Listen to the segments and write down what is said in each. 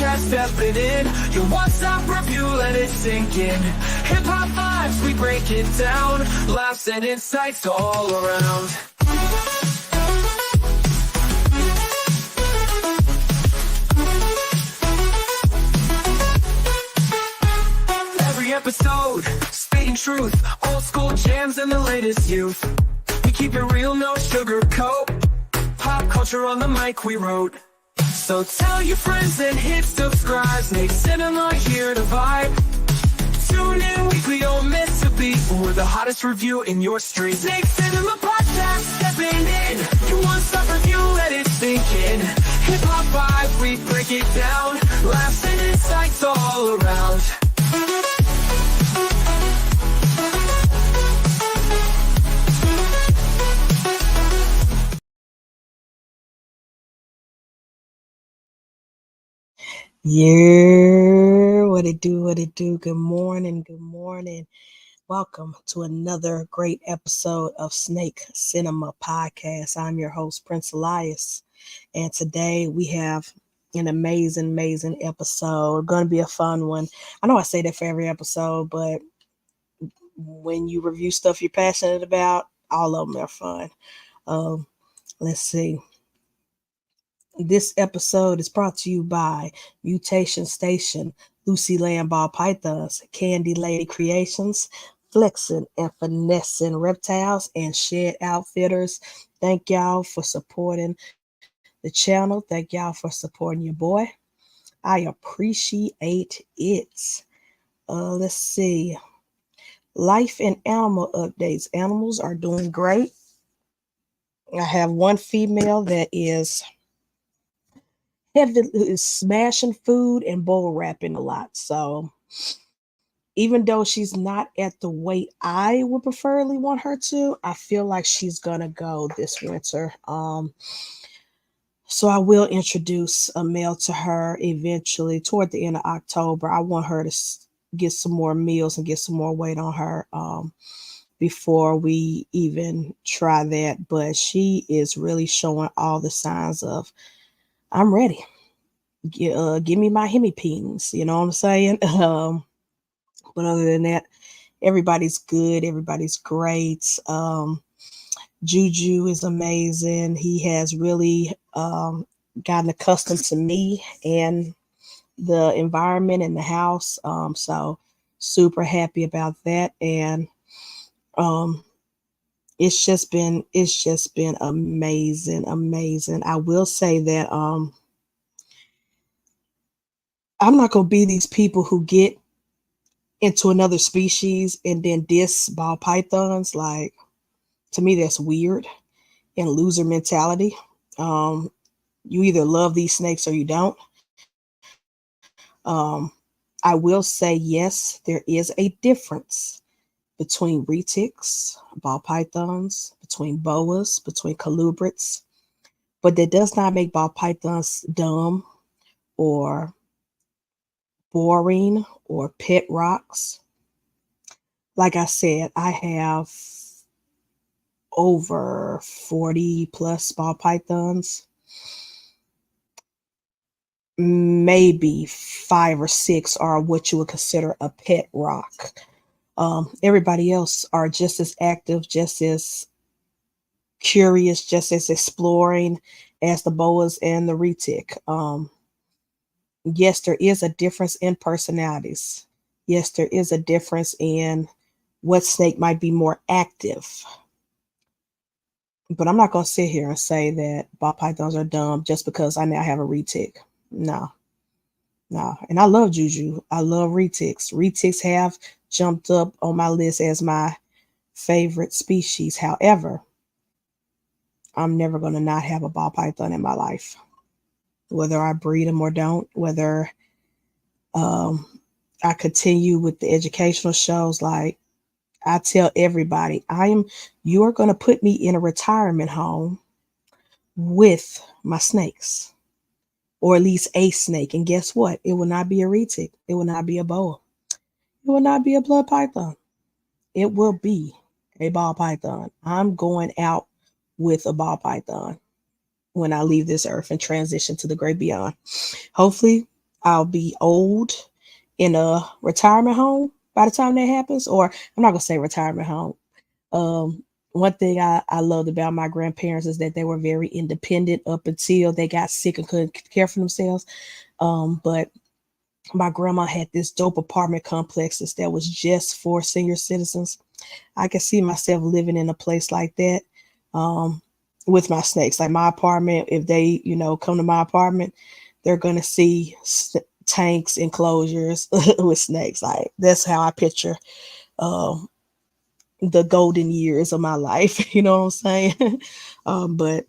podcast stepping in. Your one-stop review, let it sink in. Hip-hop vibes, we break it down. Laughs and insights all around. Every episode, spitting truth. Old school jams and the latest youth. We keep it real, no sugarcoat. Pop culture on the mic we wrote. So tell your friends and hit subscribe. Snake Cinema here to vibe. Tune in weekly, don't miss a beat. We're the hottest review in your street. Snake Cinema podcast, stepping in. You want some review, let it sink in. Hip hop vibe, we break it down. Laughs and insights all around. Yeah, what it do, what it do. Good morning, good morning. Welcome to another great episode of Snake Cinema Podcast. I'm your host, Prince Elias, and today we have an amazing episode. Going to be a fun one. I know I say that for every episode, but when you review stuff you're passionate about, all of them are fun. Let's see. This episode is brought to you by Mutation Station, Lucy Land Ball Pythons, Candy Lady Creations, Flexin' and Finessing Reptiles, and Shed Outfitters. Thank y'all for supporting the channel. Thank y'all for supporting your boy. I appreciate it. Let's see. Life and animal updates. Animals are doing great. I have one female that is smashing food and bowl wrapping a lot. So even though she's not at the weight I would preferably want her to, I feel like she's gonna go this winter. So I will introduce a male to her eventually toward the end of October. I want her to get some more meals and get some more weight on her before we even try that. But she is really showing all the signs of, I'm ready. Give me my hemipings, you know what I'm saying? But other than that, everybody's good. Everybody's great. Juju is amazing. He has really gotten accustomed to me and the environment in the house. So super happy about that. And it's just been amazing. I will say that I'm not gonna be these people who get into another species and then diss ball pythons. Like, to me, that's weird and loser mentality. You either love these snakes or you don't. I will say, yes, there is a difference between retics, ball pythons, between boas, between colubrids, but that does not make ball pythons dumb or boring or pet rocks. Like I said, I have over 40 plus ball pythons. Maybe 5 or 6 are what you would consider a pet rock. Everybody else are just as active, just as curious, just as exploring as the boas and the retic. Yes, there is a difference in personalities. Yes, there is a difference in what snake might be more active. But I'm not going to sit here and say that ball pythons are dumb just because I now have a retic. No. And I love Juju. I love retics. Retics have jumped up on my list as my favorite species. However, I'm never going to not have a ball python in my life. Whether I breed them or don't, whether I continue with the educational shows. Like I tell everybody, you are going to put me in a retirement home with my snakes, or at least a snake. And guess what? It will not be a retic. It will not be a boa. It will not be a blood python. It will be a ball python. I'm going out with a ball python when I leave this earth and transition to the great beyond. Hopefully I'll be old in a retirement home by the time that happens. Or I'm not gonna say retirement home. One thing I loved about my grandparents is that they were very independent up until they got sick and couldn't care for themselves. But my grandma had this dope apartment complexes that was just for senior citizens. I can see myself living in a place like that, um, with my snakes. Like my apartment, if they, come to my apartment, they're gonna see tanks, enclosures with snakes. Like that's how I picture um, the golden years of my life. You know what I'm saying? But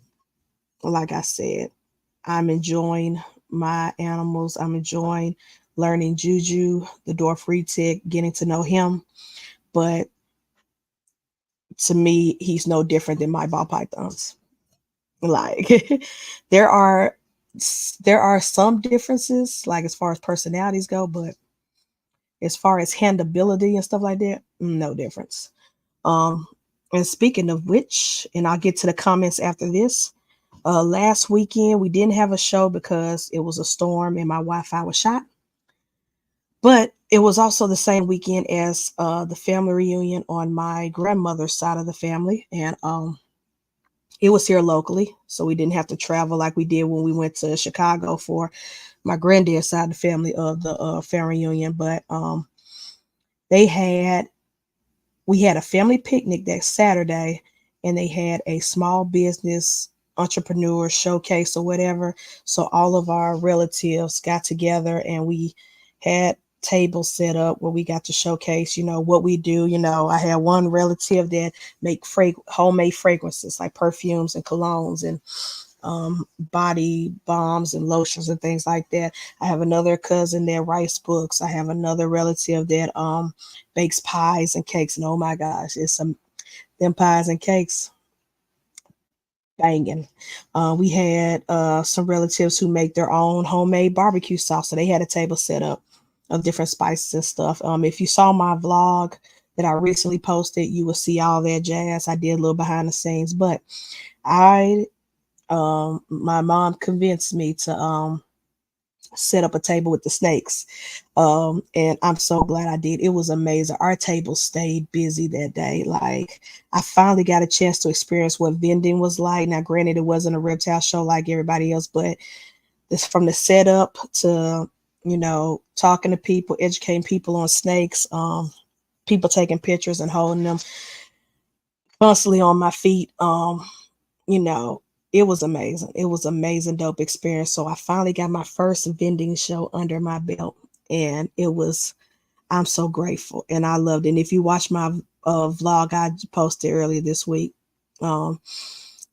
like I said, I'm enjoying my animals. I'm enjoying learning Juju, the dwarf retic, getting to know him. But to me, he's no different than my ball pythons. Like there are there are some differences, like as far as personalities go, but as far as handability and stuff like that, no difference. Um, and speaking of which, and I'll get to the comments after this. Last weekend we didn't have a show because it was a storm and my Wi-Fi was shot. But it was also the same weekend as the family reunion on my grandmother's side of the family, and it was here locally, so we didn't have to travel like we did when we went to Chicago for my granddad's side of the family of the family reunion. But they had we had a family picnic that Saturday, and they had a small business entrepreneur showcase or whatever. So all of our relatives got together and we had tables set up where we got to showcase, what we do. I had one relative that make homemade fragrances like perfumes and colognes and body balms and lotions and things like that. I have another cousin that writes books. I have another relative that bakes pies and cakes. And oh my gosh, it's some them pies and cakes banging. We had some relatives who make their own homemade barbecue sauce, so they had a table set up of different spices and stuff. If you saw my vlog that I recently posted, you will see all that jazz. I did a little behind the scenes, but I my mom convinced me to set up a table with the snakes. And I'm so glad I did. It was amazing. Our table stayed busy that day. Like I finally got a chance to experience what vending was like. Now, granted, it wasn't a reptile show like everybody else, but this from the setup to, talking to people, educating people on snakes, people taking pictures and holding them constantly on my feet. You know, it was amazing. It was amazing, dope experience. So I finally got my first vending show under my belt, and I'm so grateful, and I loved it. And if you watch my vlog I posted earlier this week, um,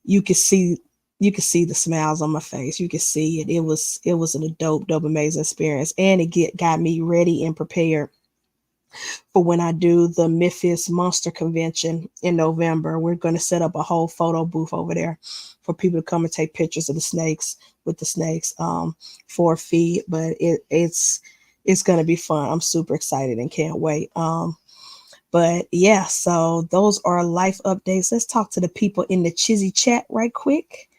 you could see the smiles on my face. You could see it. It was a dope, amazing experience, and it got me ready and prepared for when I do the Memphis Monster Convention in November. We're going to set up a whole photo booth over there for people to come and take pictures of the snakes with the snakes for a fee. But it's going to be fun. I'm super excited and can't wait. But yeah, so those are life updates. Let's talk to the people in the Chizzy chat right quick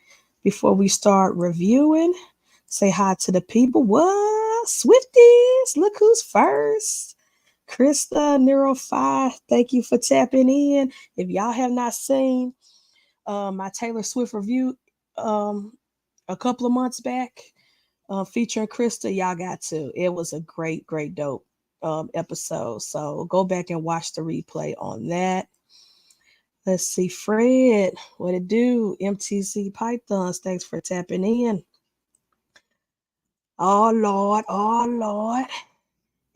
before we start reviewing. Say hi to the people. What? Swifties, look who's first. Krista Neuro 5, thank you for tapping in. If y'all have not seen my Taylor Swift review a couple of months back, featuring Krista, y'all got to. It was a great, dope episode. So go back and watch the replay on that. Let's see, Fred, what it do? MTC Pythons, thanks for tapping in. Oh Lord, oh Lord.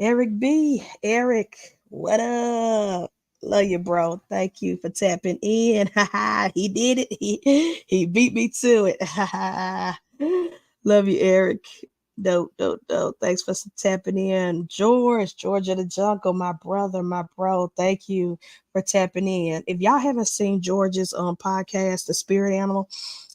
Eric B. Eric, what up? Love you, bro. Thank you for tapping in. He did it. He beat me to it. Love you, Eric. Dope. Thanks for tapping in. George of the Jungle, my brother, my bro. Thank you for tapping in. If y'all haven't seen George's podcast, The Spirit Animal,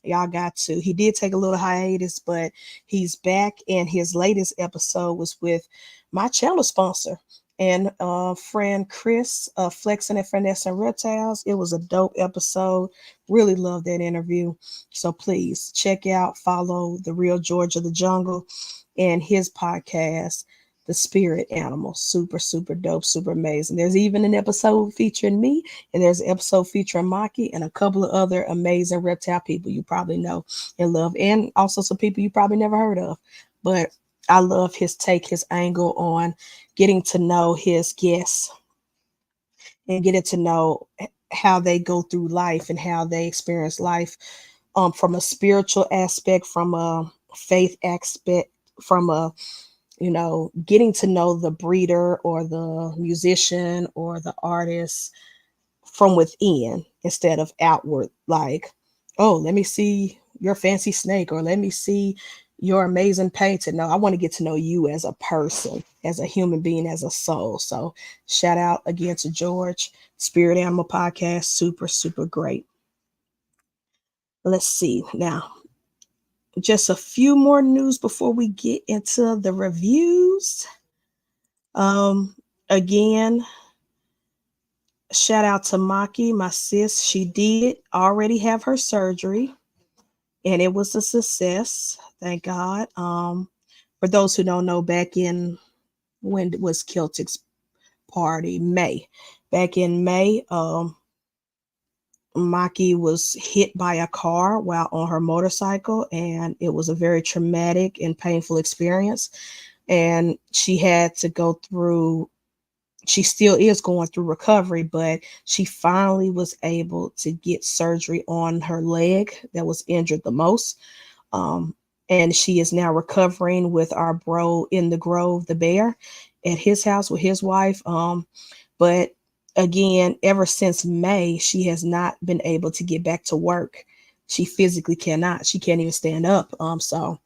y'all got to. He did take a little hiatus, but he's back, and his latest episode was with my channel sponsor, and friend Chris, Flexing and Finessing Reptiles. It was a dope episode. Really love that interview. So please check out, follow The Real George of the Jungle and his podcast, The Spirit Animal. Super, super dope, super amazing. There's even an episode featuring me, and there's an episode featuring Maki and a couple of other amazing reptile people you probably know and love, and also some people you probably never heard of. But I love his take, his angle on getting to know his guests and getting to know how they go through life and how they experience life, from a spiritual aspect, from a faith aspect, from a, getting to know the breeder or the musician or the artist from within instead of outward. Like, oh, let me see your fancy snake, or let me see your amazing painting. No, I want to get to know you as a person, as a human being, as a soul. So shout out again to George. Spirit Animal Podcast, super, super great. Let's see now. Just a few more news before we get into the reviews. Again, shout out to Maki, my sis. She did already have her surgery, and it was a success. Thank God. For those who don't know, back in, when was Celtic's party? May. Back in May, Maki was hit by a car while on her motorcycle, and it was a very traumatic and painful experience. And she had to go through, she still is going through recovery, but she finally was able to get surgery on her leg that was injured the most. Um, and she is now recovering with our bro in the Grove, the bear, at his house with his wife. But again, ever since May, she has not been able to get back to work. She physically cannot. She can't even stand up. So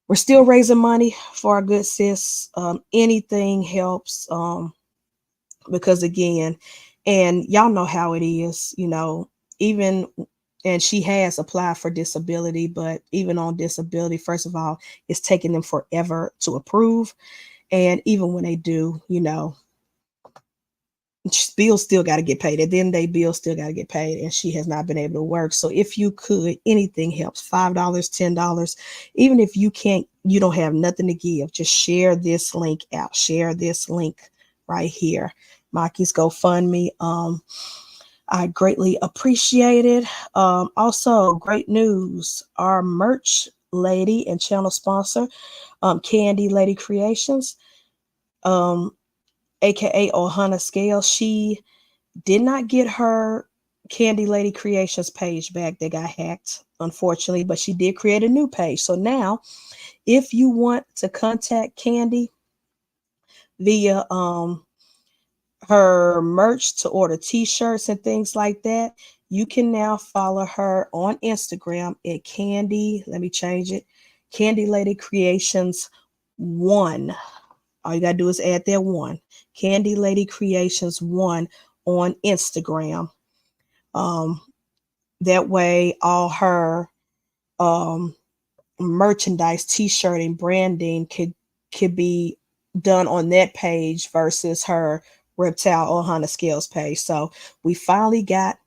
we're still raising money for our good sis. Anything helps. Because again, and y'all know how it is, even, and she has applied for disability, but even on disability, first of all, it's taking them forever to approve. And even when they do, bills still got to get paid. At the end of the day, bills still got to get paid, and she has not been able to work. So if you could, anything helps. $5, $10, even if you can't, you don't have nothing to give, just share this link out. Share this link right here, Maki's GoFundMe. I greatly appreciate it. Also, great news: our merch lady and channel sponsor, Candy Lady Creations, aka Ohana Scale, she did not get her Candy Lady Creations page back. They got hacked, unfortunately, but she did create a new page. So now, if you want to contact Candy via her merch to order t-shirts and things like that, you can now follow her on Instagram at Candy. Let me change it. Candy Lady Creations 1. All you gotta do is add that 1. Candy Lady Creations 1 on Instagram. That way all her merchandise, t-shirt, and branding could be done on that page versus her Reptile Ohana Scales page. So we finally got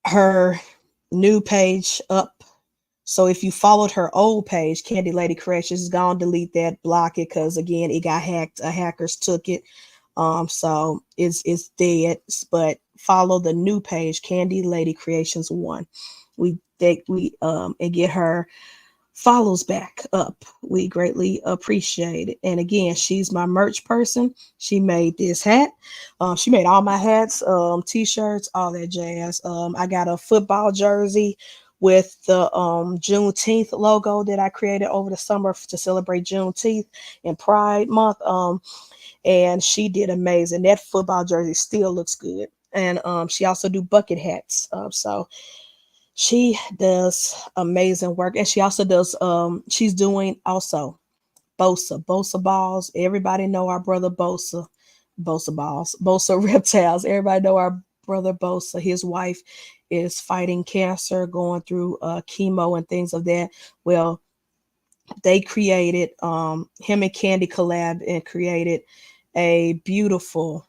her new page up. So if you followed her old page, Candy Lady Creations, is gonna delete that, block it, because again, it got hacked. Hackers took it. So it's dead. But follow the new page, Candy Lady Creations 1. We and get her follows back up. We greatly appreciate it. And again, she's my merch person. She made this hat. She made all my hats, t-shirts, all that jazz. I got a football jersey with the Juneteenth logo that I created over the summer to celebrate Juneteenth and Pride Month. And she did amazing. That football jersey still looks good. And she also do bucket hats. So she does amazing work. And she also does, she's doing also Bosa balls. Everybody know our brother Bosa balls, Bosa reptiles. Everybody know our brother Bosa. His wife is fighting cancer, going through chemo and things of that. Well, they created him and Candy collab and created a beautiful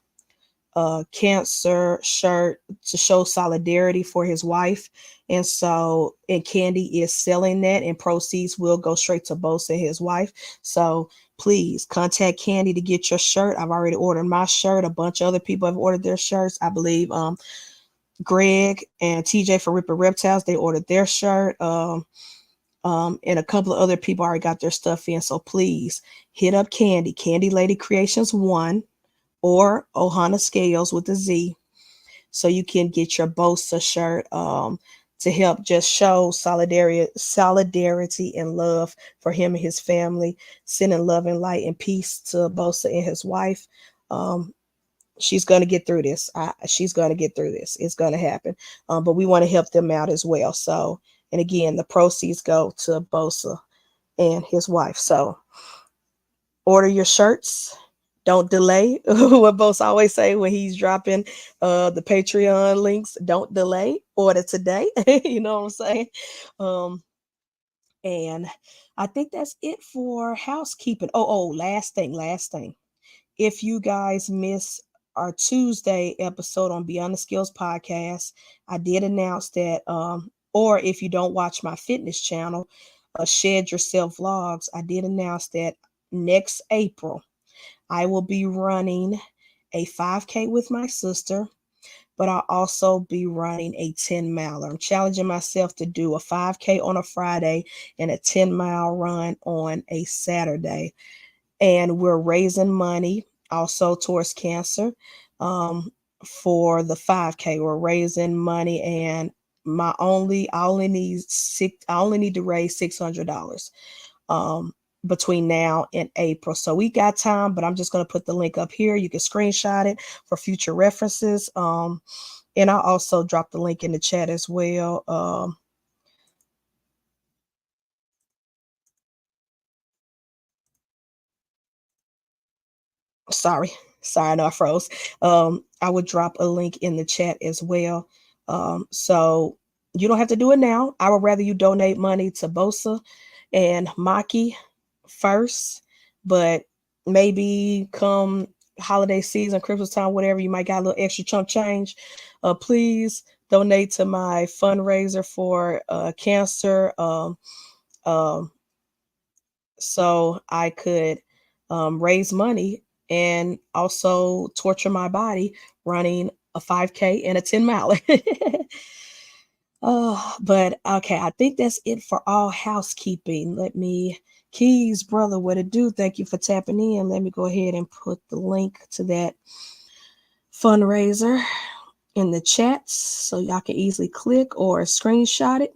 cancer shirt to show solidarity for his wife. And so, and Candy is selling that, and proceeds will go straight to Bosa and his wife. So please contact Candy to get your shirt. I've already ordered my shirt. A bunch of other people have ordered their shirts. I believe Greg and TJ for Ripper Reptiles, they ordered their shirt. And a couple of other people already got their stuff in. So please hit up Candy, Candy Lady Creations 1, or Ohana Scales with a Z, so you can get your Bosa shirt to help just show solidarity and love for him and his family, sending love and light and peace to Bosa and his wife. Um, she's going to get through this. She's going to get through this. It's going to happen. But we want to help them out as well. So, and again, the proceeds go to Bosa and his wife. So order your shirts. Don't delay. What Bosa always say when he's dropping the Patreon links, don't delay. Order today. You know what I'm saying? Um, and I think that's it for housekeeping. Last thing. If you guys miss our Tuesday episode on Beyond the Skills podcast, I did announce that, or if you don't watch my fitness channel, Shed Yourself Vlogs, I did announce that next April, I will be running a 5K with my sister, but I'll also be running a 10 miler. I'm challenging myself to do a 5K on a Friday and a 10-mile run on a Saturday. And we're raising money also towards cancer. For the 5K, we're raising money, and I only need to raise $600 between now and April. So we got time, but I'm just going to put the link up here. You can screenshot it for future references. And I'll also drop the link in the chat as well. Sorry, I know I froze. I would drop a link in the chat as well. So you don't have to do it now. I would rather you donate money to Bosa and Maki first, but maybe come holiday season, Christmas time, whatever, you might got a little extra chunk change. Please donate to my fundraiser for cancer. Um, so I could raise money and also torture my body running a 5K and a 10 mile. Oh, but okay, I think that's it for all housekeeping. Let me, Keys, brother, what it do? Thank you for tapping in. Let me go ahead and put the link to that fundraiser in the chats so y'all can easily click or screenshot it.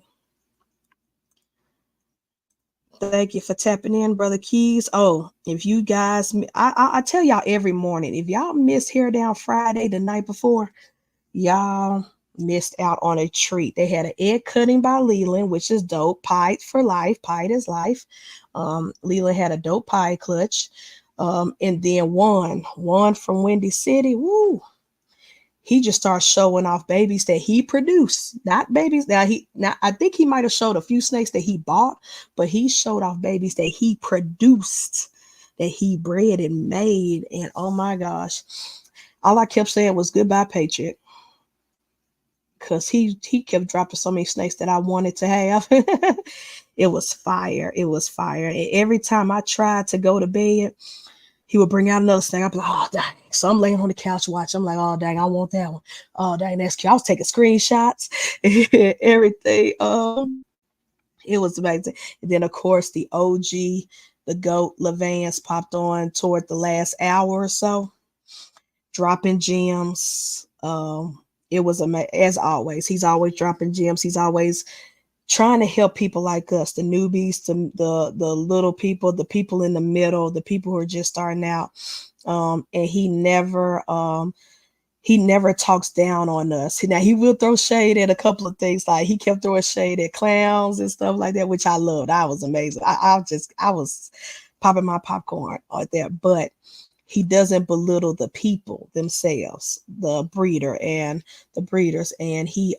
Thank you for tapping in, Brother Keys. Oh, if you guys, I tell y'all every morning, if y'all missed Hair Down Friday the night before, y'all missed out on a treat. They had an egg cutting by Leland, which is dope. Pie for life. Pie is life. Leland had a dope pie clutch. And then one from Windy City. Woo! He just starts showing off babies that he produced, not babies. Now I think he might have showed a few snakes that he bought, but he showed off babies that he produced, that he bred and made. And oh my gosh, all I kept saying was goodbye, Patriot. Because he kept dropping so many snakes that I wanted to have. It was fire. It was fire. And every time I tried to go to bed, he would bring out another snake. I'd be like, oh, dang. So I'm laying on the couch watching. I'm like, oh, dang, I want that one. Oh, dang, that's cute. I was taking screenshots, everything. It was amazing. And then, of course, the OG, the GOAT, Levance popped on toward the last hour or so, dropping gems. It was as always. He's always dropping gems. He's always trying to help people like us, the newbies, the little people, the people in the middle, the people who are just starting out. And he never talks down on us. Now he will throw shade at a couple of things. Like he kept throwing shade at clowns and stuff like that, which I loved. I was amazing. I was popping my popcorn right there. But he doesn't belittle the people themselves, the breeder and the breeders. And he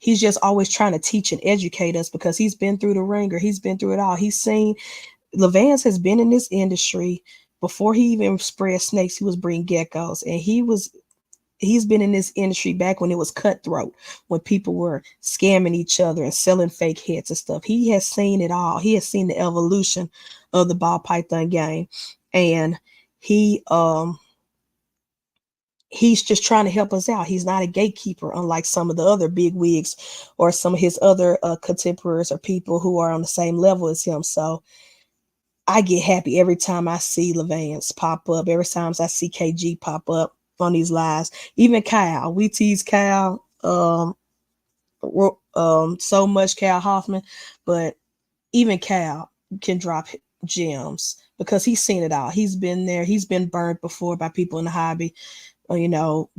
he's just always trying to teach and educate us because he's been through the ringer. He's been through it all. He's seen Levance has been in this industry before he even spread snakes. He was breeding geckos, and he's been in this industry back when it was cutthroat, when people were scamming each other and selling fake heads and stuff. He has seen it all. He has seen the evolution of the ball python game, and he he's just trying to help us out. He's not a gatekeeper, unlike some of the other big wigs or some of his other contemporaries or people who are on the same level as him. So I get happy every time I see Levance pop up, every time I see KG pop up on these lives. Even Kyle, we tease Kyle so much, Kyle Hoffman, but even Kyle can drop gems because he's seen it all. He's been there. He's been burned before by people in the hobby.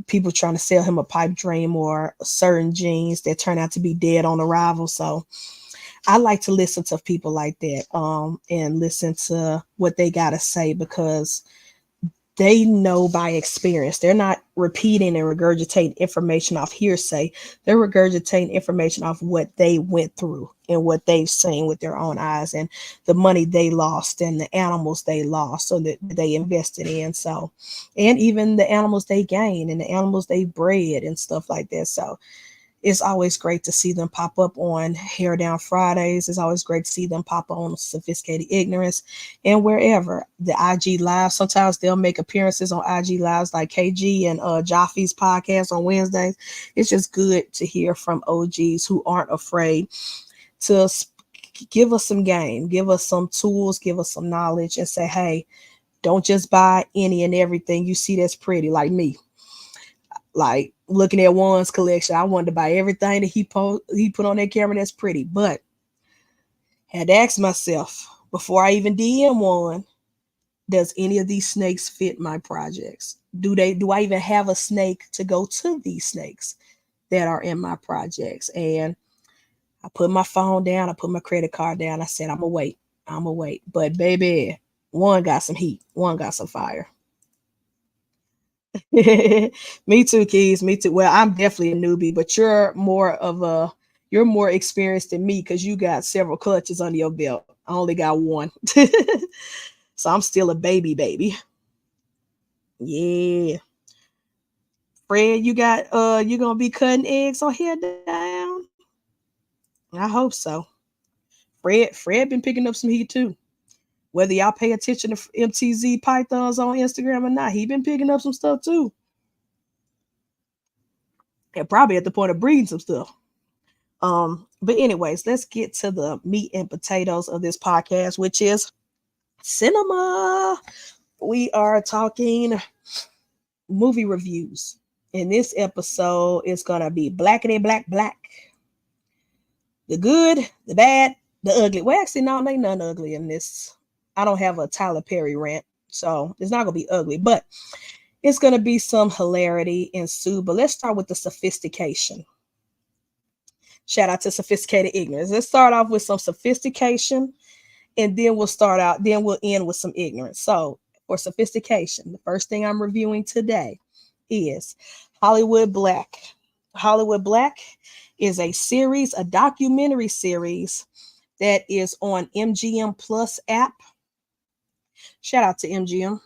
People trying to sell him a pipe dream or certain genes that turn out to be dead on arrival. So I like to listen to people like that and listen to what they got to say because they know by experience. They're not repeating and regurgitating information off hearsay. They're regurgitating information off what they went through and what they've seen with their own eyes and the money they lost and the animals they lost so that they invested in. So, and even the animals they gained and the animals they bred and stuff like that. So it's always great to see them pop up on Hair Down Fridays. It's always great to see them pop up on Sophisticated Ignorance and wherever. The IG Live, sometimes they'll make appearances on IG Lives like KG and Joffy's podcast on Wednesdays. It's just good to hear from OGs who aren't afraid to give us some game, give us some tools, give us some knowledge and say, hey, don't just buy any and everything you see that's pretty like me. Like looking at Juan's collection, I wanted to buy everything that he put on that camera that's pretty, but had to ask myself before I even DM Juan, does any of these snakes fit my projects? Do I even have a snake to go to these snakes that are in my projects? And I put my phone down, I put my credit card down. I said, I'm gonna wait. But baby, Juan got some heat, Juan got some fire. Me too, Keys. Me too. Well, I'm definitely a newbie, but you're more experienced than me because you got several clutches under your belt. I only got one. So I'm still a baby. Yeah. Fred, you gonna be cutting eggs on Head Down? I hope so. Fred been picking up some heat too. Whether y'all pay attention to MTZ Pythons on Instagram or not, he been picking up some stuff too. And probably at the point of breeding some stuff. But anyways, let's get to the meat and potatoes of this podcast, which is cinema. We are talking movie reviews. In this episode, it's gonna be blackity black. The good, the bad, the ugly. Well, actually, no, ain't none ugly in this. I don't have a Tyler Perry rant, so it's not gonna be ugly, but it's gonna be some hilarity ensue. But let's start with the sophistication. Shout out to Sophisticated Ignorance. Let's start off with some sophistication and then we'll end with some ignorance. So for sophistication, the first thing I'm reviewing today is Hollywood Black. Hollywood Black is a documentary series that is on MGM Plus app. Shout out to MGM,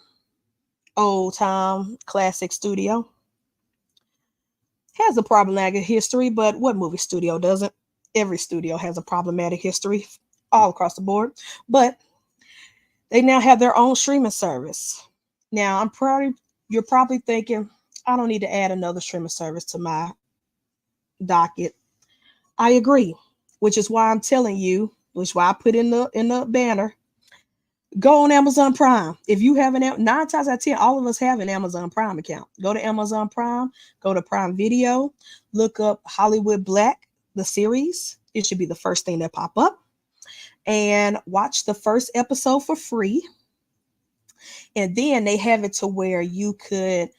old time classic studio. Has a problematic history, but what movie studio doesn't? Every studio has a problematic history all across the board, but they now have their own streaming service. Now, you're probably thinking, I don't need to add another streaming service to my docket. I agree, which is why I'm telling you, which is why I put in the banner, go on Amazon Prime. If you have 9 times out of 10, all of us have an Amazon Prime account. Go to Amazon Prime, go to Prime Video, look up Hollywood Black, the series. It should be the first thing that pop up. And watch the first episode for free. And then they have it to where you could,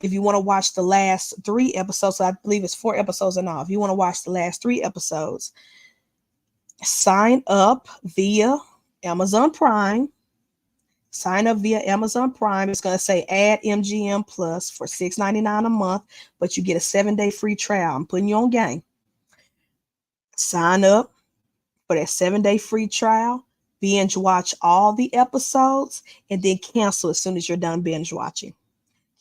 if you want to watch the last 3 episodes, so I believe it's 4 episodes and all. If you want to watch the last 3 episodes, sign up via Amazon Prime. Sign up via Amazon Prime. It's going to say add MGM Plus for $6.99 a month, but you get a 7-day free trial. I'm putting you on game. Sign up for that 7-day free trial, binge watch all the episodes, and then cancel as soon as you're done binge watching.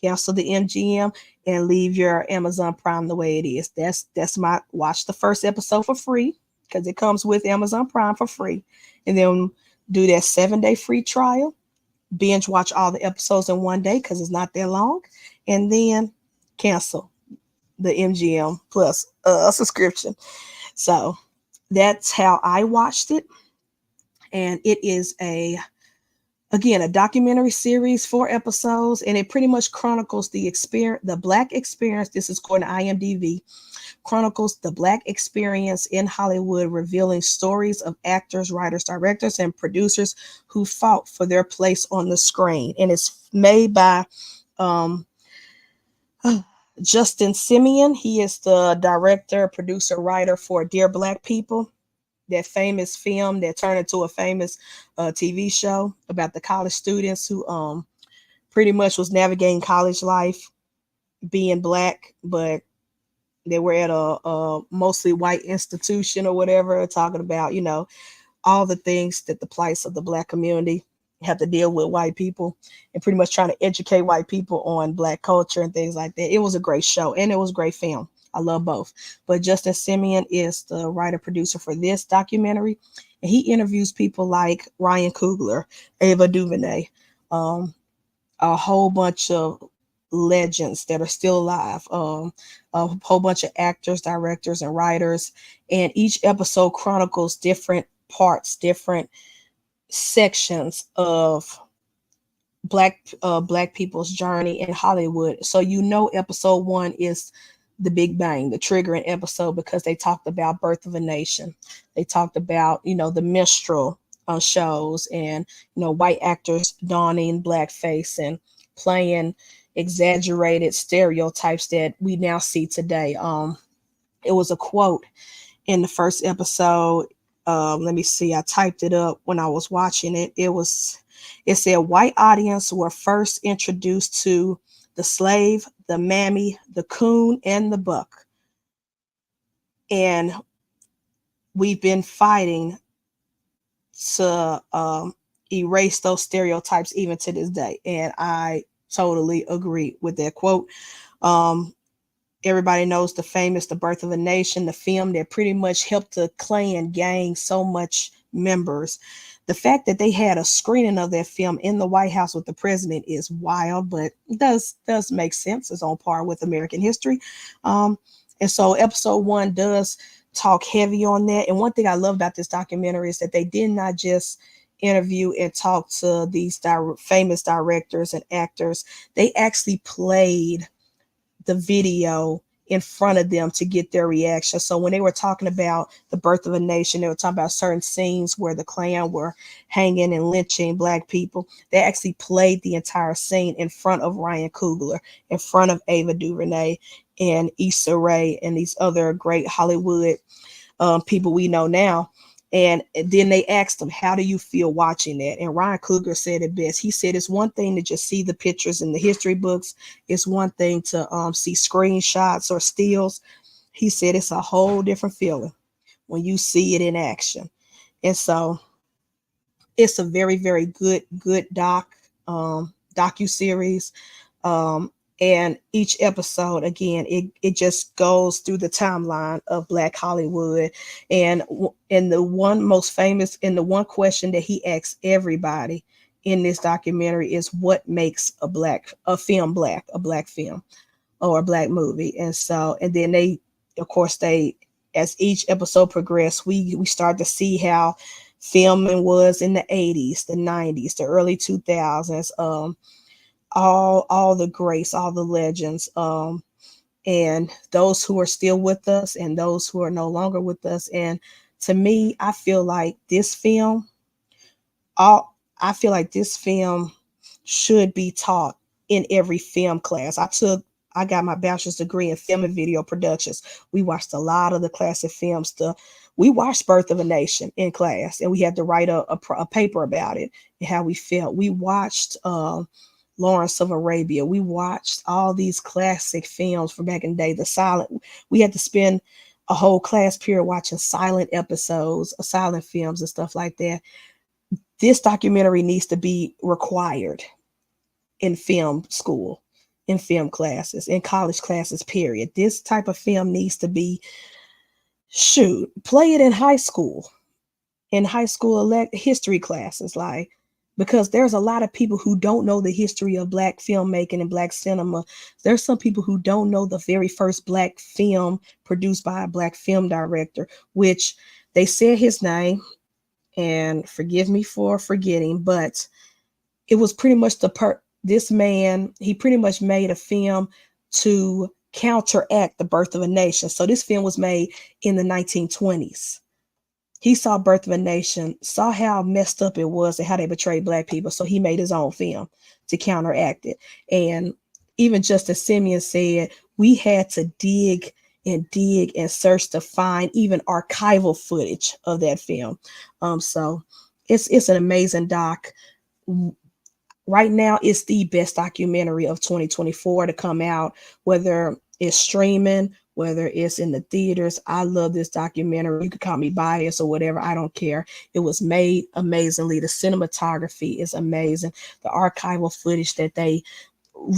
Cancel the MGM and leave your Amazon Prime the way it is. That's my watch the first episode for free because it comes with Amazon Prime for free. And then do that 7-day free trial, binge watch all the episodes in one day because it's not that long, and then cancel the MGM Plus subscription. So that's how I watched it. And it is a documentary series, 4 episodes, and it pretty much chronicles the Black experience. This is according to IMDb. Chronicles the Black experience in Hollywood, revealing stories of actors, writers, directors, and producers who fought for their place on the screen. And it's made by um, Justin Simeon. He is the director, producer, writer for Dear Black People, that famous film that turned into a famous TV show about the college students who pretty much was navigating college life being Black, but they were at a mostly white institution or whatever, talking about, all the things that the plights of the Black community have to deal with white people, and pretty much trying to educate white people on Black culture and things like that. It was a great show and it was a great film. I love both. But Justin Simeon is the writer producer for this documentary, and he interviews people like Ryan Coogler, Ava DuVernay, a whole bunch of legends that are still alive, a whole bunch of actors, directors, and writers. And each episode chronicles different parts, different sections of black people's journey in Hollywood. So episode 1 is the Big Bang, the triggering episode, because they talked about Birth of a Nation. They talked about the minstrel shows, and white actors donning blackface and playing exaggerated stereotypes that we now see today. It was a quote in the first episode. Let me see. I typed it up when I was watching it. It said, white audience were first introduced to the slave, the mammy, the coon, and the buck. And we've been fighting to erase those stereotypes even to this day. And I totally agree with that quote. Everybody knows the famous The Birth of a Nation, the film that pretty much helped the Klan gain so much members. The fact that they had a screening of that film in the White House with the president is wild, but it does make sense. It's on par with American history. And so episode 1 does talk heavy on that. And one thing I love about this documentary is that they did not just interview and talk to these famous directors and actors. They actually played the video in front of them to get their reaction. So when they were talking about The Birth of a Nation, they were talking about certain scenes where the Klan were hanging and lynching black people. They actually played the entire scene in front of Ryan Coogler, in front of Ava DuVernay and Issa Rae and these other great Hollywood people we know now. And then they asked him, how do you feel watching that? And Ryan Coogler said it best. He said, it's one thing to just see the pictures in the history books. It's one thing to see screenshots or stills. He said, it's a whole different feeling when you see it in action. And so it's a very, very good docu-series. And each episode, again, it just goes through the timeline of Black Hollywood. And the one question that he asks everybody in this documentary is, what makes a black film black, a black film or a black movie? And then they, of course, as each episode progressed, we start to see how filming was in the 80s, the 90s, the early 2000s, all the greats, all the legends, and those who are still with us and those who are no longer with us. And to me, I feel like this film should be taught in every film class. I got my bachelor's degree in film and video productions. We watched a lot of the classic films. We watched Birth of a Nation in class, and we had to write a paper about it and how we felt. We watched Lawrence of Arabia. We watched all these classic films from back in the day. The Silent. We had to spend a whole class period watching silent episodes, silent films and stuff like that. This documentary needs to be required in film school, in film classes, in college classes, period. This type of film needs to be, shoot, play it in high school history classes, like, because there's a lot of people who don't know the history of Black filmmaking and Black cinema. There's some people who don't know the very first Black film produced by a Black film director, which they said his name, and forgive me for forgetting, but it was pretty much this man, he pretty much made a film to counteract the Birth of a Nation. So this film was made in the 1920s. He saw Birth of a Nation, saw how messed up it was and how they betrayed Black people. So he made his own film to counteract it. And even Justice Simeon said, we had to dig and search to find even archival footage of that film. So it's an amazing doc. Right now, it's the best documentary of 2024 to come out, whether it's streaming, whether it's in the theaters. I love this documentary. You could call me biased or whatever. I don't care. It was made amazingly. The cinematography is amazing. The archival footage that they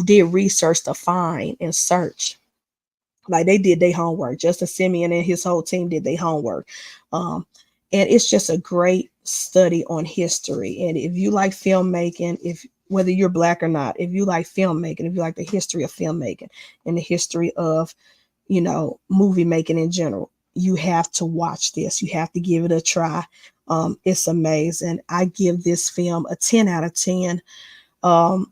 did research to find and search, like they did their homework. Justin Simeon and his whole team did their homework. And it's just a great study on history. And if you like filmmaking, if whether you're Black or not, if you like filmmaking, if you like the history of filmmaking and the history of, movie making in general, you have to watch this. You have to give it a try. It's amazing. I give this film a 10 out of 10. No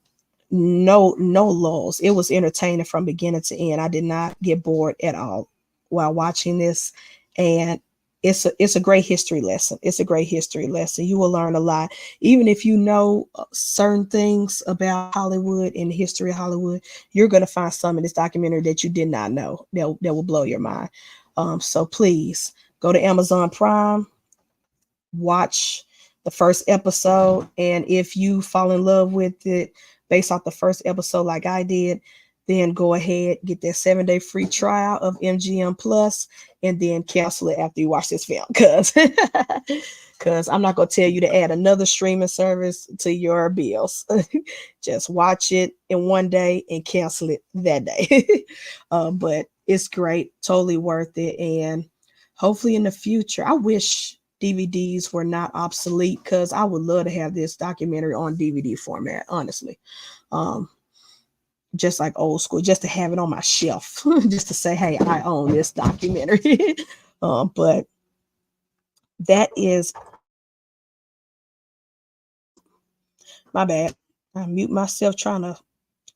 lulls. It was entertaining from beginning to end. I did not get bored at all while watching this. And it's a great history lesson. It's a great history lesson. You will learn a lot. Even if you know certain things about Hollywood and the history of Hollywood, you're going to find some in this documentary that you did not know that will blow your mind. So please go to Amazon Prime, watch the first episode, and if you fall in love with it based off the first episode like I did, then go ahead, get that 7-day free trial of MGM Plus, and then cancel it after you watch this film, because I'm not going to tell you to add another streaming service to your bills. Just watch it in one day and cancel it that day. But it's great, totally worth it. And hopefully in the future, I wish DVDs were not obsolete, because I would love to have this documentary on DVD format, honestly. Just like old school, just to have it on my shelf, just to say, hey, I own this documentary. But that is, my bad. I mute myself trying to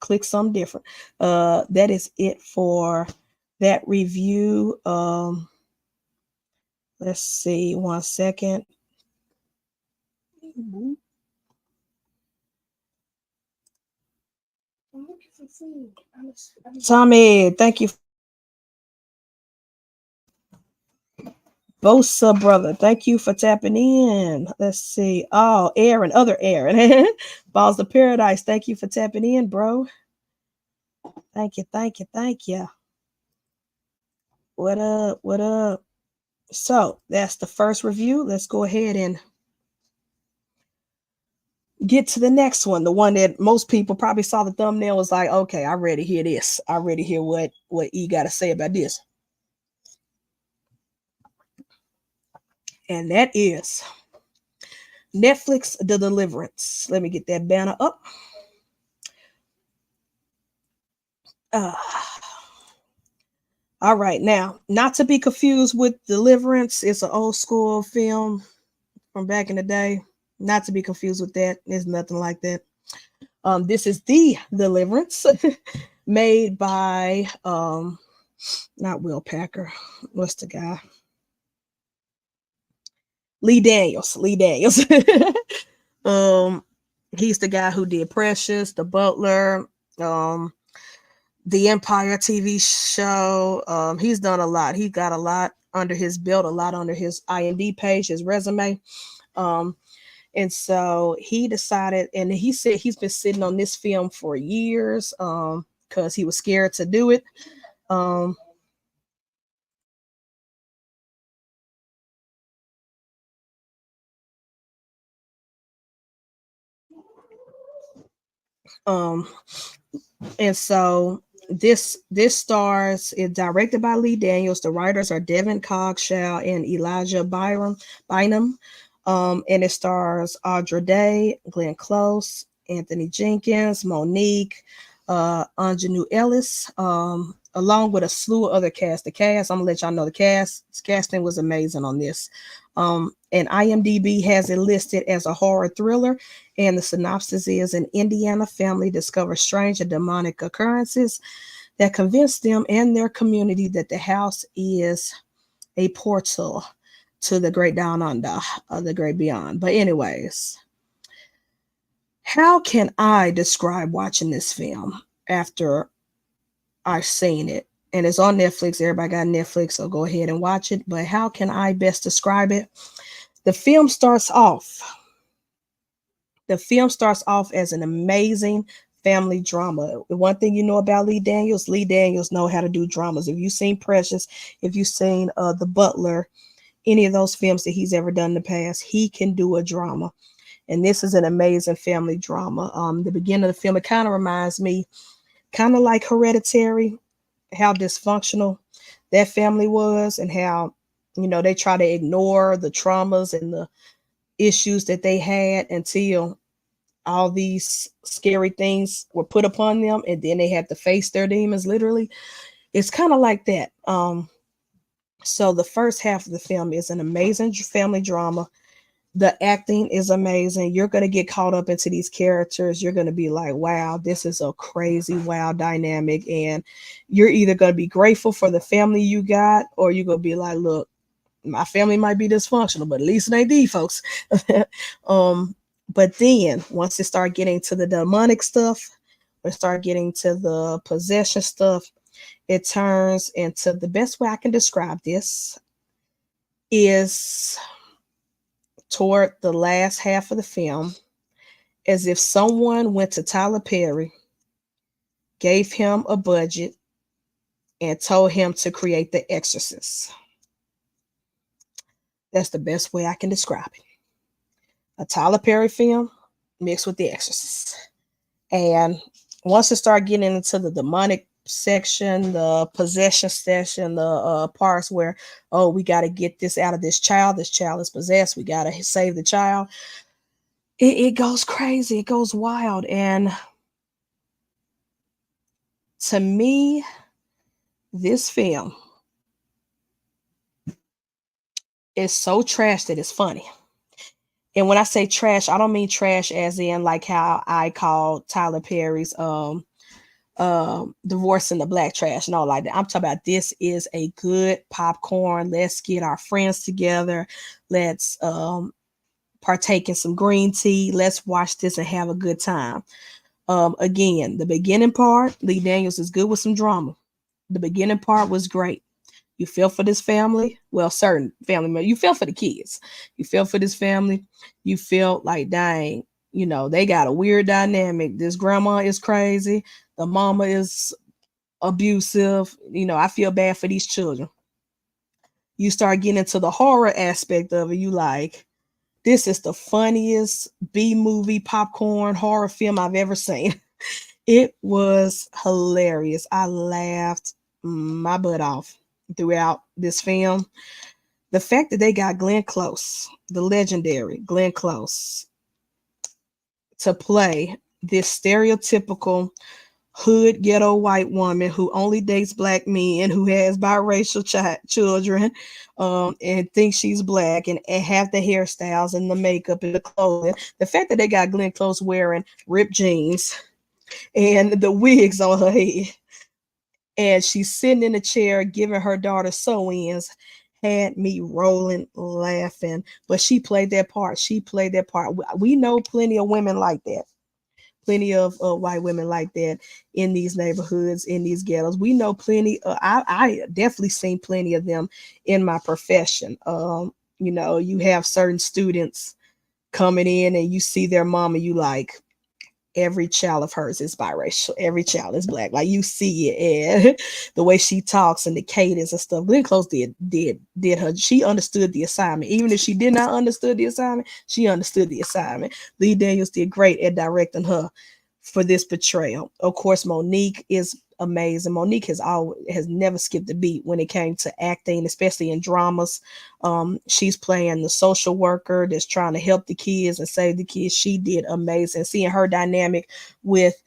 click something different. That is it for that review. Let's see, 1 second. Tommy, thank you. Bosa brother, thank you for tapping in. Let's see. Oh, other Aaron. Balls of Paradise, thank you for tapping in, bro. Thank you. What up? So that's the first review. Let's go ahead and get to the next one. The one that most people probably saw the thumbnail, was like, okay, I ready to hear this. I ready to hear what E got to say about this. And that is Netflix The Deliverance. Let me get that banner up. All right, now, not to be confused with Deliverance. It's an old school film from back in the day. Not to be confused with that. There's nothing like that. This is The Deliverance, made by not Will Packer. What's the guy? Lee Daniels. He's the guy who did Precious, The Butler, the Empire TV show. He's done a lot. He got a lot under his belt, a lot under his IMDb page, his resume. And so he decided, and he said he's been sitting on this film for years, because he was scared to do it. Um, and so this stars is directed by Lee Daniels. The writers are Devin Cogshaw and Elijah Bynum. And it stars Audra Day, Glenn Close, Anthony Jenkins, Monique, Anjanou Ellis, along with a slew of other cast. The cast, I'm gonna let y'all know the cast. Casting was amazing on this. And IMDb has it listed as a horror thriller, and the synopsis is: an Indiana family discovers strange and demonic occurrences that convince them and their community that the house is a portal to the great down under, the great beyond. But anyways, how can I describe watching this film after I've seen it? And it's on Netflix. Everybody got Netflix, so go ahead and watch it. But how can I best describe it? The film starts off. The film starts off as an amazing family drama. The one thing you know about Lee Daniels know how to do dramas. If you've seen Precious, if you've seen The Butler, any of those films that he's ever done in the past, he can do a drama. And this is an amazing family drama. The beginning of the film, it kind of reminds me, kind of like Hereditary, how dysfunctional that family was, and how, you know, they try to ignore the traumas and the issues that they had until all these scary things were put upon them, and then they had to face their demons. Literally, it's kind of like that. So the first half of the film is an amazing family drama. The acting is amazing. You're going to get caught up into these characters. You're going to be like, wow, this is a crazy, wow dynamic. And you're either going to be grateful for the family you got, or you're going to be like, look, my family might be dysfunctional, but at least it ain't these folks. But then once it start getting to the demonic stuff, or start getting to the possession stuff, it turns into, the best way I can describe this is toward the last half of the film, as if someone went to Tyler Perry, gave him a budget, and told him to create The Exorcist. That's the best way I can describe it. A Tyler Perry film mixed with The Exorcist. And once it started getting into the demonic section, the possession section, the parts where, oh, we got to get this out of this child. This child is possessed. We got to save the child. It goes crazy. It goes wild. And to me, this film is so trash that it's funny. And when I say trash, I don't mean trash as in like how I call Tyler Perry's Divorce in the Black trash. No, like that. I'm talking about, this is a good popcorn. Let's get our friends together. Let's partake in some green tea. Let's watch this and have a good time. Again, the beginning part, Lee Daniels is good with some drama. The beginning part was great. You feel for this family. Well, certain family members. You feel for the kids. You feel for this family. You feel like, dang, you know, they got a weird dynamic. This grandma is crazy. The mama is abusive. You know, I feel bad for these children. You start getting into the horror aspect of it. You like, this is the funniest B movie popcorn horror film I've ever seen. It was hilarious. I laughed my butt off throughout this film. The fact that they got Glenn Close, the legendary Glenn Close, to play this stereotypical hood ghetto white woman who only dates black men, who has biracial children, and thinks she's black, and have the hairstyles and the makeup and the clothing. The fact that they got Glenn Close wearing ripped jeans and the wigs on her head, and she's sitting in a chair giving her daughter sew-ins, had me rolling laughing. But she played that part. She played that part. We know plenty of women like that. Plenty of white women like that in these neighborhoods, in these ghettos. We know plenty. I definitely seen plenty of them in my profession. You know, you have certain students coming in and you see their mama, you like, every child of hers is biracial. Every child is black. Like, you see it, and the way she talks and the cadence and stuff. Glenn Close did her. She understood the assignment. Even if she did not understood the assignment, she understood the assignment. Lee Daniels did great at directing her for this portrayal. Of course, Monique is amazing. Monique has never skipped a beat when it came to acting, especially in dramas. She's playing the social worker that's trying to help the kids and save the kids. She did amazing. Seeing her dynamic with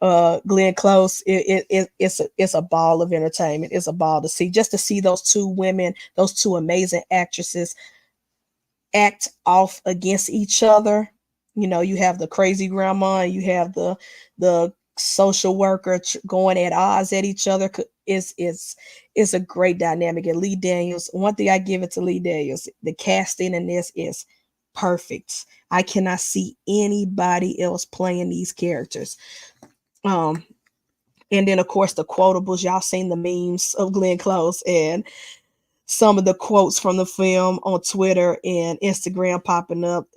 Glenn Close, it's a ball of entertainment. It's a ball to see, just to see those two women, those two amazing actresses act off against each other. You know, you have the crazy grandma and you have the social worker going at odds at each other. It's a great dynamic. And Lee Daniels, one thing I give it to Lee Daniels, the casting in this is perfect. I cannot see anybody else playing these characters. Um, and then of course the quotables. Y'all seen the memes of Glenn Close and some of the quotes from the film on Twitter and Instagram popping up.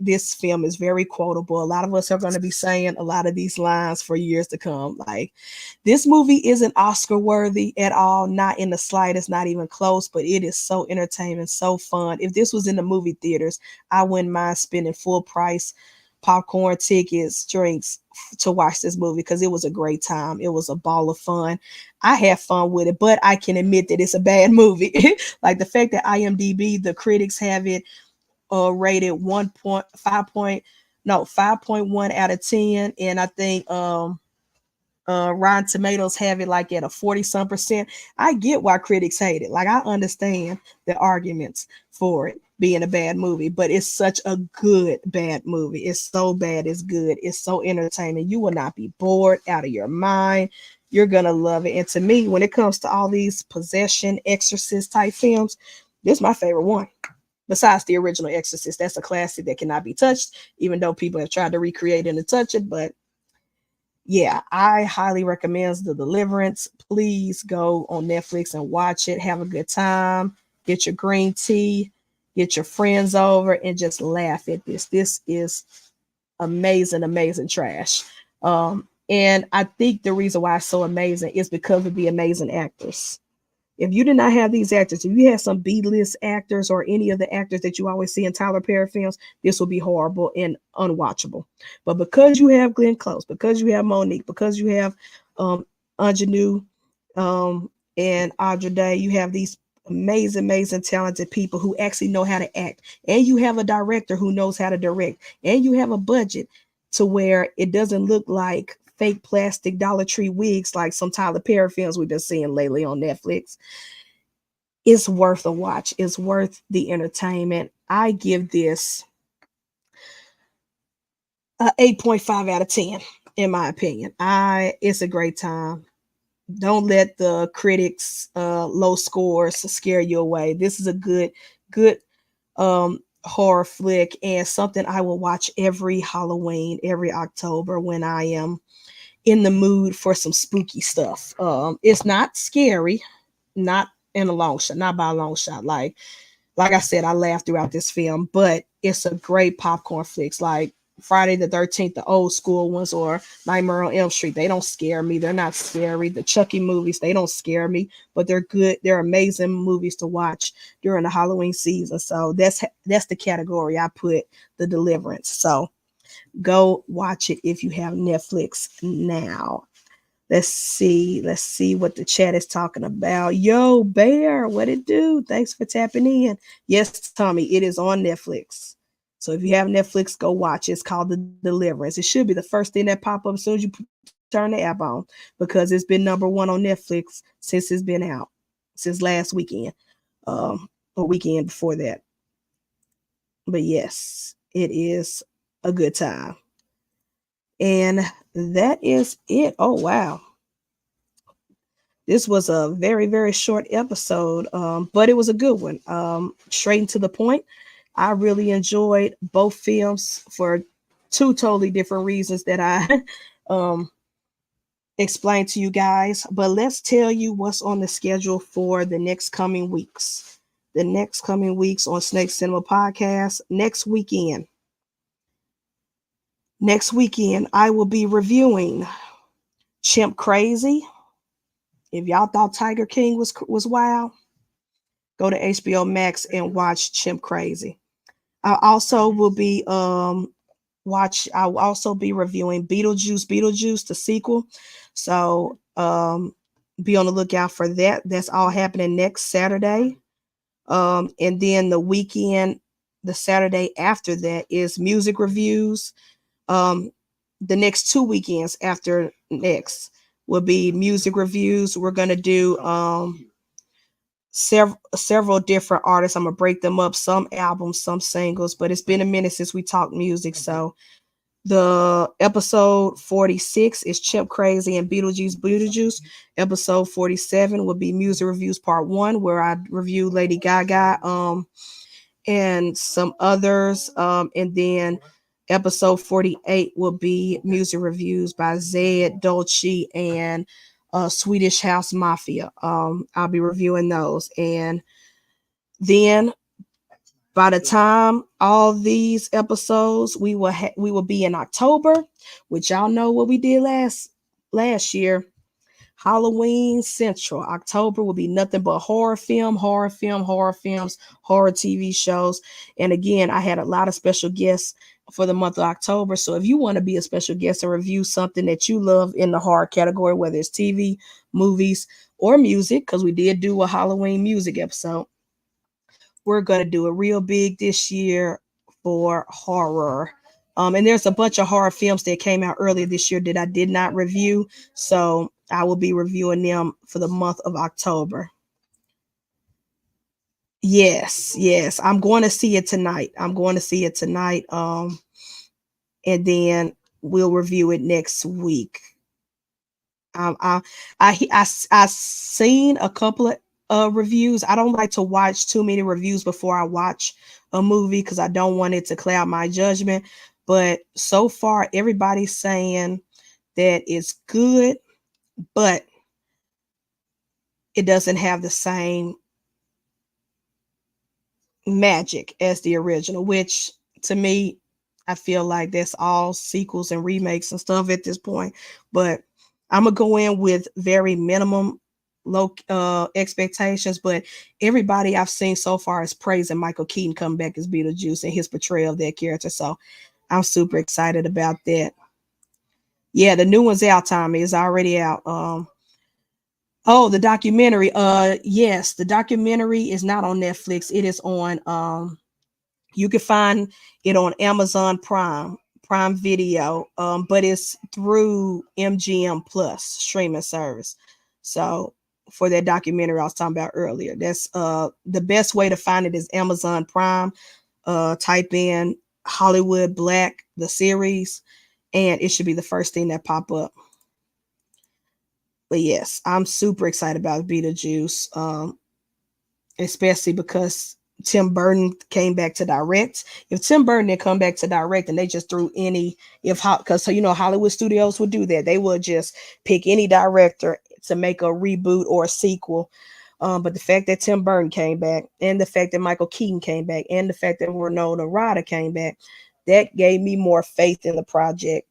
This film is very quotable. A lot of us are going to be saying a lot of these lines for years to come. Like, this movie isn't Oscar worthy at all, not in the slightest, not even close, but it is so entertaining, so fun. If this was in the movie theaters, I wouldn't mind spending full price popcorn, tickets, drinks to watch this movie because it was a great time. It was a ball of fun. I had fun with it, but I can admit that it's a bad movie. Like the fact that IMDb, the critics have it rated 5.1 out of 10, and I think Rotten Tomatoes have it like at a 40 some percent. I get why critics hate it. Like, I understand the arguments for it being a bad movie, but it's such a good bad movie. It's so bad it's good. It's so entertaining. You will not be bored out of your mind. You're gonna love it. And to me, when it comes to all these possession, exorcist type films, this is my favorite one. Besides the original Exorcist, that's a classic that cannot be touched, even though people have tried to recreate it and touch it. But yeah, I highly recommend The Deliverance. Please go on Netflix and watch it. Have a good time. Get your green tea. Get your friends over and just laugh at this. This is amazing, amazing trash. And I think the reason why it's so amazing is because of the amazing actors. If you did not have these actors, if you had some B-list actors or any of the actors that you always see in Tyler Perry films, this would be horrible and unwatchable. But because you have Glenn Close, because you have Monique, because you have Ingenue and Audrey Day, you have these amazing, amazing, talented people who actually know how to act. And you have a director who knows how to direct. And you have a budget to where it doesn't look like fake plastic Dollar Tree wigs like some Tyler Perry films we've been seeing lately on Netflix. It's worth a watch. It's worth the entertainment. I give this a 8.5 out of 10, in my opinion. It's a great time. Don't let the critics low scores scare you away. This is a good horror flick and something I will watch every Halloween, every October when I am in the mood for some spooky stuff. It's not scary, not in a long shot, not by a long shot. Like I said, I laughed throughout this film, but it's a great popcorn flicks. Like Friday the 13th, the old school ones, or Nightmare on Elm Street. They don't scare me. They're not scary. The Chucky movies, they don't scare me, but they're good. They're amazing movies to watch during the Halloween season. So that's the category I put The Deliverance. So go watch it if you have Netflix now. Let's see what the chat is talking about. Yo, Bear, what it do? Thanks for tapping in. Yes, Tommy, it is on Netflix. So if you have Netflix, go watch it. It's called The Deliverance. It should be the first thing that pop up as soon as you turn the app on, because it's been #1 on Netflix since it's been out, since last weekend, or weekend before that. But yes, it is a good time. And that is it. Oh, wow. This was a very, very short episode, but it was a good one. Straight and to the point. I really enjoyed both films for two totally different reasons that I explained to you guys. But let's tell you what's on the schedule for the next coming weeks. The next coming weeks on Snake Cinema Podcast. Next weekend, I will be reviewing Chimp Crazy. If y'all thought Tiger King was wild, go to HBO Max and watch Chimp Crazy. I also will be watch. I'll also be reviewing Beetlejuice, the sequel. So be on the lookout for that. That's all happening next Saturday. And then the weekend, the Saturday after that is music reviews. Um, the next 2 weekends after next will be music reviews. We're gonna do several different artists. I'm gonna break them up, some albums, some singles, but it's been a minute since we talked music. So the episode 46 is Chip Crazy and Beetlejuice. Episode 47 will be music reviews part one, where I review Lady Gaga and some others. And then episode 48 will be music reviews by Zed, Dolce, and Swedish House Mafia. I'll be reviewing those. And then by the time all these episodes, we will be in October, which y'all know what we did last year. Halloween Central. October will be nothing but horror films, horror TV shows. And again, I had a lot of special guests for the month of October. So if you want to be a special guest and review something that you love in the horror category, whether it's TV, movies, or music, because we did do a Halloween music episode, we're going to do it real big this year for horror. And there's a bunch of horror films that came out earlier this year that I did not review. So I will be reviewing them for the month of October. Yes. I'm going to see it tonight. And then we'll review it next week. Um, I, I seen a couple of reviews. I don't like to watch too many reviews before I watch a movie because I don't want it to cloud my judgment. But so far, everybody's saying that it's good, but it doesn't have the same magic as the original, which to me, I feel like that's all sequels and remakes and stuff at this point. But I'm gonna go in with very minimum low expectations, but everybody I've seen so far is praising Michael Keaton coming back as Beetlejuice and his portrayal of that character. So I'm super excited about that. Yeah, the new one's out, Tommy. It's already out. Oh, the documentary. Yes, the documentary is not on Netflix. It is on you can find it on Amazon Prime Video, but it's through MGM Plus streaming service. So for that documentary I was talking about earlier, that's the best way to find it is Amazon Prime. Type in Hollywood Black, the series, and it should be the first thing that pop up. But yes, I'm super excited about Beetlejuice, especially because Tim Burton came back to direct. If Tim Burton didn't come back to direct and they just threw any, because so Hollywood studios would do that, they would just pick any director to make a reboot or a sequel. But the fact that Tim Burton came back, and the fact that Michael Keaton came back, and the fact that Winona Ryder came back, that gave me more faith in the project.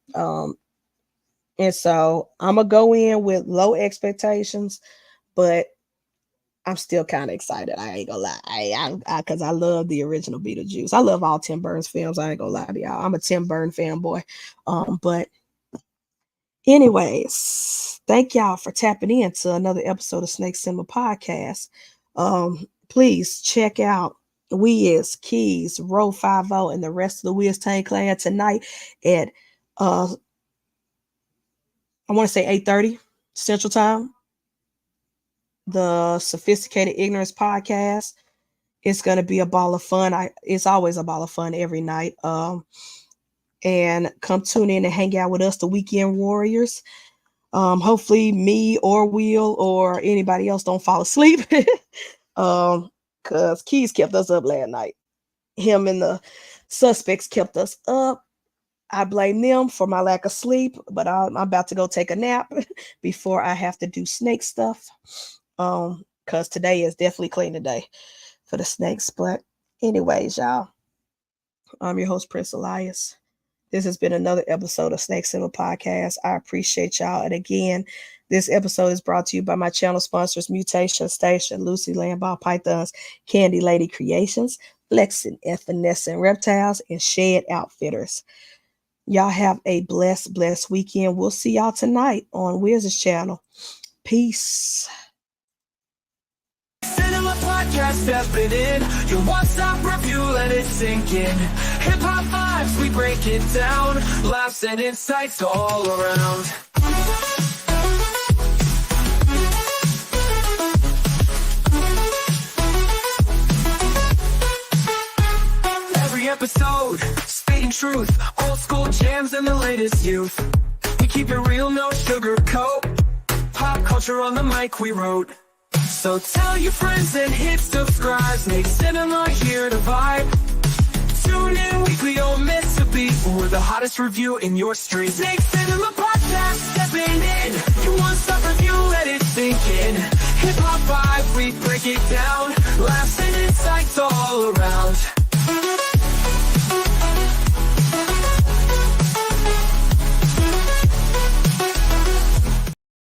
And so I'm gonna go in with low expectations, but I'm still kind of excited. I ain't gonna lie. Because I love the original Beetlejuice. I love all Tim Burton's films. I ain't gonna lie to y'all. I'm a Tim Burton fanboy. But anyways, thank y'all for tapping in to another episode of Snake Cinema Podcast. Please check out Wiz, Keys, Row 50, and the rest of the Wiz Tank Clan tonight at I want to say 8:30 Central Time. The Sophisticated Ignorance Podcast. It's gonna be a ball of fun. It's always a ball of fun every night. And come tune in and hang out with us, the Weekend Warriors. Hopefully me or Will or anybody else don't fall asleep. Cause Keys kept us up last night. Him and the suspects kept us up. I blame them for my lack of sleep, but I'm about to go take a nap before I have to do snake stuff. Cause today is definitely clean day for the snakes. But anyways, y'all, I'm your host, Prince Elias. This has been another episode of Snake Cinema Podcast. I appreciate y'all. And again, this episode is brought to you by my channel sponsors, Mutation Station, Lucy Landball Pythons, Candy Lady Creations, Flexin' Evanescent Reptiles, and Shed Outfitters. Y'all have a blessed weekend. We'll see y'all tonight on Wiz's channel. Peace. Cinema podcast stepping in. Your one-stop review, let it sink in. Hip-hop vibes, we break it down. Laughs and insights all around. Every episode, spitting truth. Old school jams and the latest youth. We keep it real, no sugarcoat. Pop culture on the mic we wrote. So tell your friends and hit subscribe. Snake Cinema here to vibe. Tune in weekly, don't miss a beat. We're the hottest review in your street. Snake Cinema podcast, stepping in. You want some review, let it sink in. Hip hop vibe, we break it down. Laughs and insights all around.